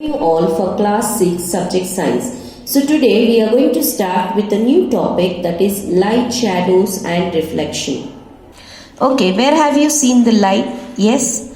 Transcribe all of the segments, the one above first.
You all for class 6 subject science. So today we are going to start with a new topic, that is light, shadows and reflection. Okay, where have you seen the light? Yes,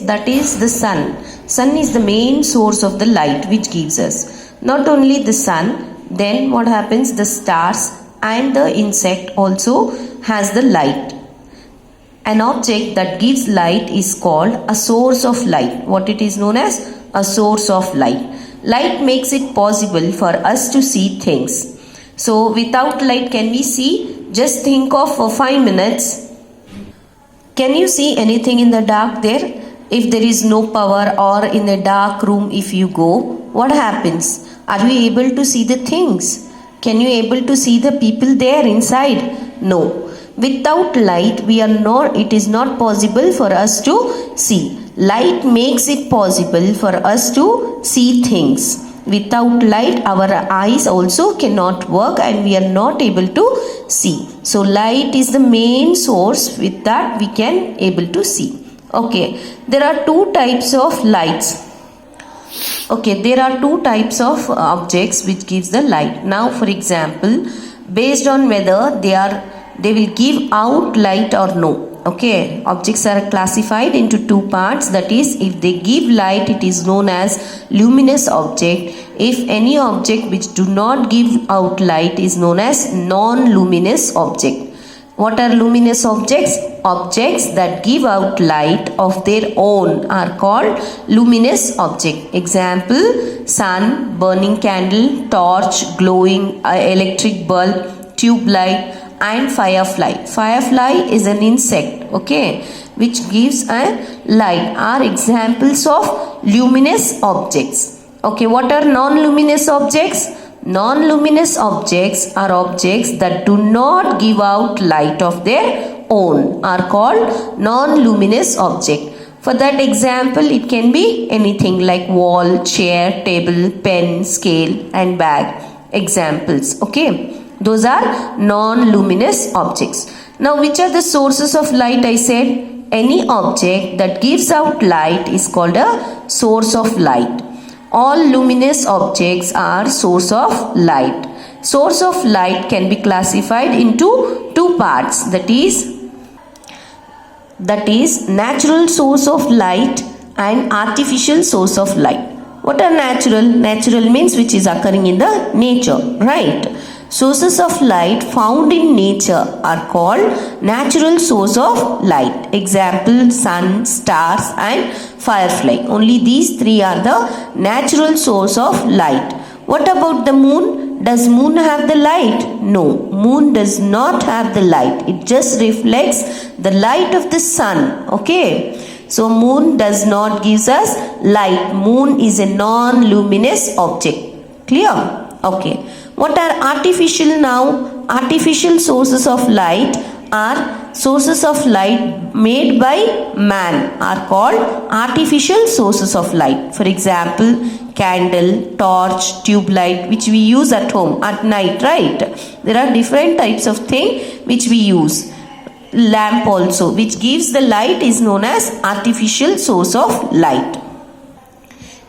that is the sun. Sun is the main source of the light which gives us. Not only the sun, then what happens? The stars and the insect also has the light. An object that gives light is called a source of light. What it is known as? A source of light. Light makes it possible for us to see things. So without light, can we see? Just think of for 5 minutes. Can you see anything in the dark there? If there is no power or in a dark room if you go, what happens? Are you able to see the things? Can you able to see the people there inside? No. Without light, it is not possible for us to see. Light makes it possible for us to see things. Without light, our eyes also cannot work and we are not able to see. So light is the main source, with that we can able to see. Okay, there are two types of lights. Okay, there are two types of objects which gives the light. Now for example, based on whether they will give out light or no. Okay, objects are classified into two parts, that is, if they give light, it is known as luminous object. If any object which do not give out light is known as non-luminous object. What are luminous objects? Objects that give out light of their own are called luminous object. Example, sun, burning candle, torch, glowing electric bulb, tube light, and firefly. Firefly is an insect, okay, which gives a light, are examples of luminous objects. Okay, what are non-luminous objects? Non-luminous objects are objects that do not give out light of their own, are called non-luminous object. For that example, it can be anything like wall, chair, table, pen, scale and bag. Examples, okay. Those are non-luminous objects. Now, which are the sources of light? I said any object that gives out light is called a source of light. All luminous objects are source of light. Source of light can be classified into two parts, that is natural source of light and artificial source of light. What are natural? Natural means which is occurring in the nature, right? Sources of light found in nature are called natural source of light. Example, sun, stars and firefly. Only these three are the natural source of light. What about the moon? Does moon have the light? No, moon does not have the light. It just reflects the light of the sun. Okay. So moon does not give us light. Moon is a non-luminous object. Clear? Okay. What are artificial now? Artificial sources of light are sources of light made by man, are called artificial sources of light. For example, candle, torch, tube light, which we use at home at night, right? There are different types of thing which we use. Lamp also, which gives the light, is known as artificial source of light.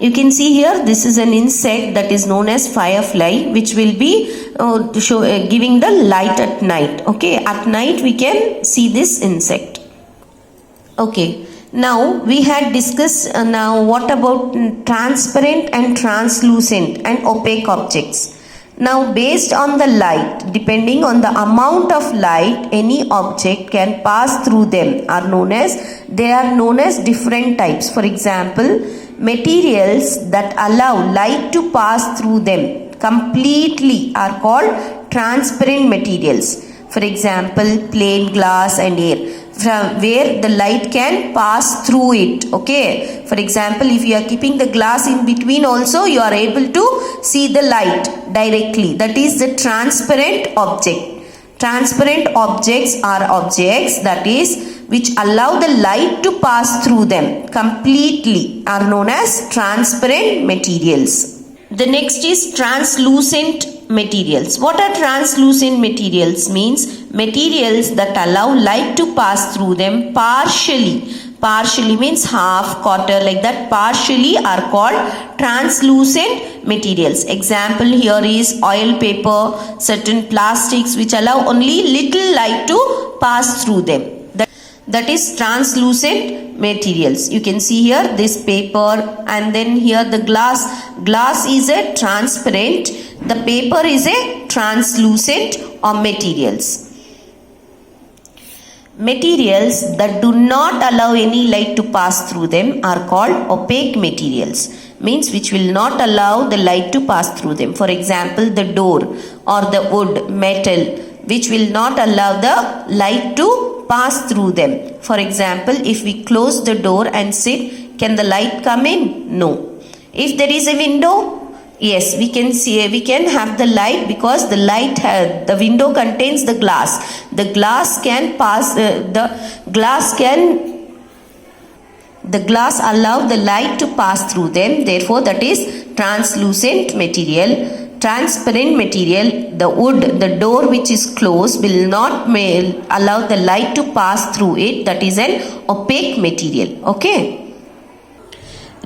You can see here, this is an insect that is known as firefly, which will be giving the light at night. Okay, at night we can see this insect. Okay, now we had discussed now what about transparent and translucent and opaque objects. Now based on the light, depending on the amount of light any object can pass through them, they are known as different types. For example, materials that allow light to pass through them completely are called transparent materials. For example, plain glass and air, from where the light can pass through it. Okay. For example, if you are keeping the glass in between also, you are able to see the light directly. That is the transparent object. Transparent objects are objects which allow the light to pass through them completely, are known as transparent materials. The next is translucent materials. What are translucent materials? Means materials that allow light to pass through them partially. partially means half, quarter, like that, partially are called translucent materials. Example here is oil paper, certain plastics which allow only little light to pass through them. That is translucent materials. You can see here this paper, and then here the glass. Glass is a transparent, the paper is a translucent or materials. Materials that do not allow any light to pass through them are called opaque materials, means which will not allow the light to pass through them. For example, the door or the wood, metal, which will not allow the light to pass through them. For example, if we close the door and sit, can the light come in? No. If there is a window, yes, we can see, we can have the light, because the light, the window contains the glass. The glass can pass, the glass allow the light to pass through them. Therefore, that is translucent material. Transparent material, the wood, the door which is closed will not allow the light to pass through it. That is an opaque material. Okay.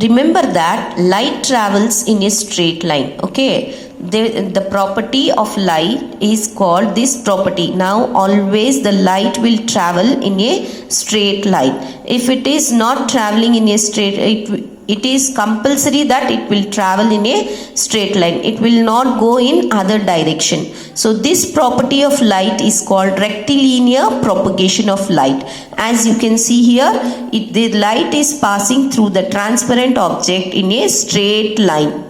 Remember that light travels in a straight line. Okay. The property of light is called this property. Now always the light will travel in a straight line. If it is not traveling in a straight, it is compulsory that it will travel in a straight line. It will not go in other direction. So this property of light is called rectilinear propagation of light. As you can see here, the light is passing through the transparent object in a straight line.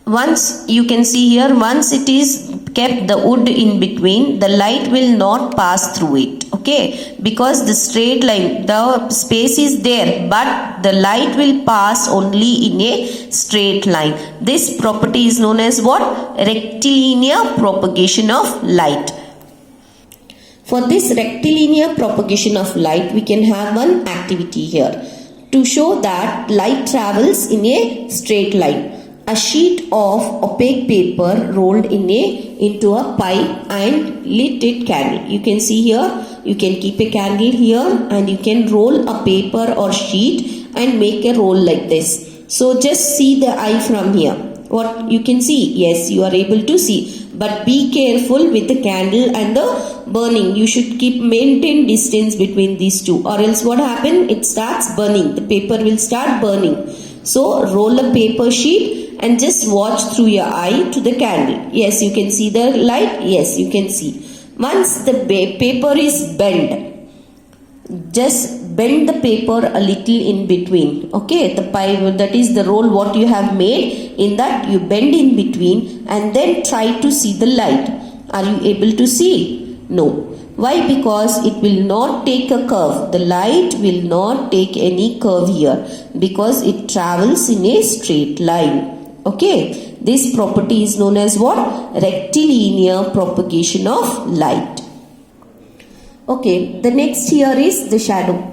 Once you can see here, once it is kept the wood in between, the light will not pass through it. Okay, because the straight line, the space is there, but the light will pass only in a straight line. This property is known as what? Rectilinear propagation of light. For this rectilinear propagation of light, we can have one activity here to show that light travels in a straight line. A sheet of opaque paper rolled into a pipe and lit it candle. You can see here, you can keep a candle here and you can roll a paper or sheet and make a roll like this. So just see the eye from here. What you can see? Yes, you are able to see. But be careful with the candle and the burning. You should maintain distance between these two, or else what happen? It starts burning. The paper will start burning. So roll a paper sheet and just watch through your eye to the candle. Yes, you can see the light. Yes, you can see. Once the paper is bent, just bend the paper a little in between. Okay, the pipe, that is the roll what you have made, in that you bend in between and then try to see the light. Are you able to see? No. Why? Because it will not take a curve. The light will not take any curve here, because it travels in a straight line. Okay, this property is known as what? Rectilinear propagation of light. Okay, the next here is the shadow.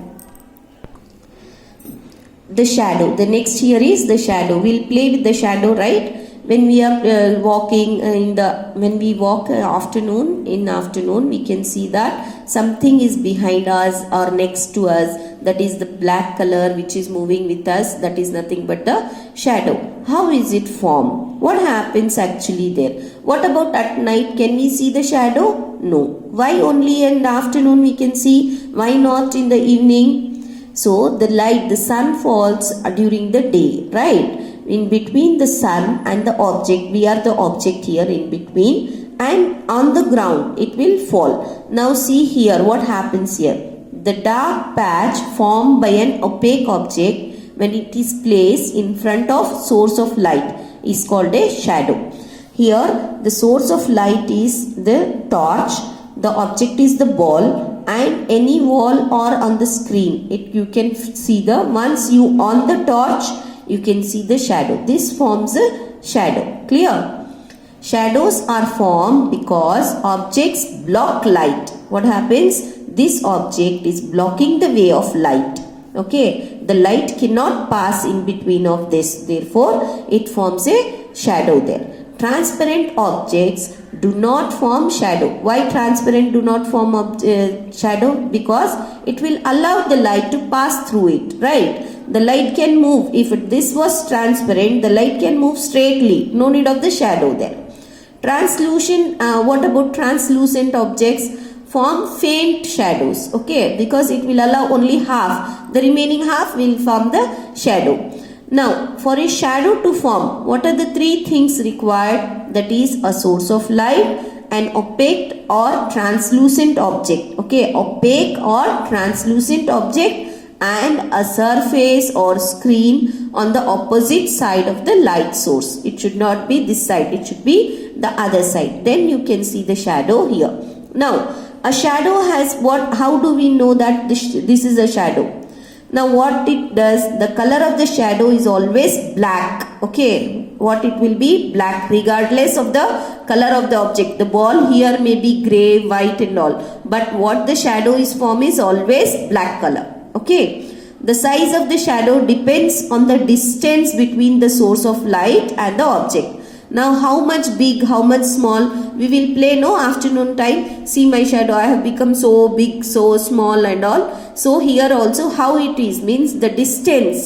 The shadow. The next here is the shadow. We'll play with the shadow, right? When we are walking when we walk in afternoon, we can see that something is behind us or next to us. That is the black color which is moving with us. That is nothing but a shadow. How is it formed? What happens actually there? What about at night? Can we see the shadow? No. Why only in the afternoon we can see? Why not in the evening? So the light, the sun falls during the day, right? In between the sun and the object, we are the object here in between, and on the ground it will fall. Now see here what happens here. The dark patch formed by an opaque object when it is placed in front of source of light is called a shadow. Here the source of light is the torch, the object is the ball, and any wall or on the screen, you can see the, once you on the torch, you can see the shadow. This forms a shadow. Clear? Shadows are formed because objects block light. What happens? This object is blocking the way of light. Okay, the light cannot pass in between of this. Therefore, it forms a shadow there. Transparent objects do not form shadow. Why transparent do not form shadow? Because it will allow the light to pass through it, right? The light can move. If this was transparent, the light can move straightly. No need of the shadow there. Translucent, what about translucent objects? Form faint shadows, okay, because it will allow only half. The remaining half will form the shadow. Now, for a shadow to form, what are the three things required? That is a source of light, an opaque or translucent object, okay, opaque or translucent object, and a surface or screen on the opposite side of the light source. It should not be this side, it should be the other side. Then you can see the shadow here. Now, a shadow has what? How do we know that this is a shadow? Now what it does, the color of the shadow is always black, okay. What it will be? Black, regardless of the color of the object. The ball here may be grey, white and all, but what the shadow is formed is always black color, okay. The size of the shadow depends on the distance between the source of light and the object. Now how much big, how much small, we will play no afternoon time. See my shadow, I have become so big, so small and all. So here also how it is, means the distance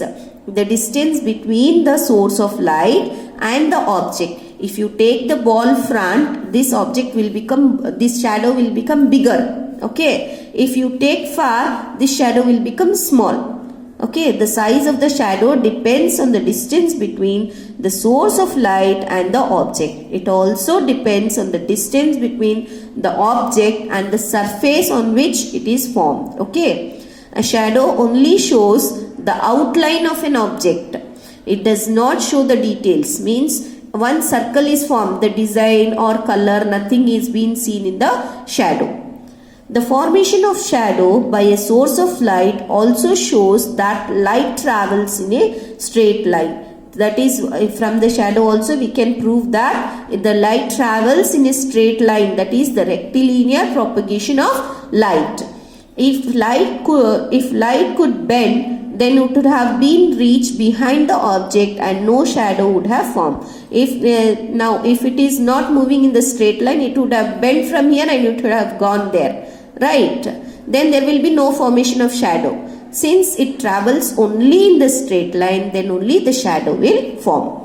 between the source of light and the object. If you take the ball front, this shadow will become bigger, okay. If you take far, this shadow will become small. Okay, the size of the shadow depends on the distance between the source of light and the object. It also depends on the distance between the object and the surface on which it is formed. Okay, a shadow only shows the outline of an object. It does not show the details. Means one circle is formed, the design or color, nothing is being seen in the shadow. The formation of shadow by a source of light also shows that light travels in a straight line. That is, from the shadow also we can prove that the light travels in a straight line. That is the rectilinear propagation of light. If light could bend, then it would have been reached behind the object and no shadow would have formed. If it is not moving in the straight line, it would have bent from here and it would have gone there. Right, then there will be no formation of shadow. Since it travels only in the straight line, then only the shadow will form.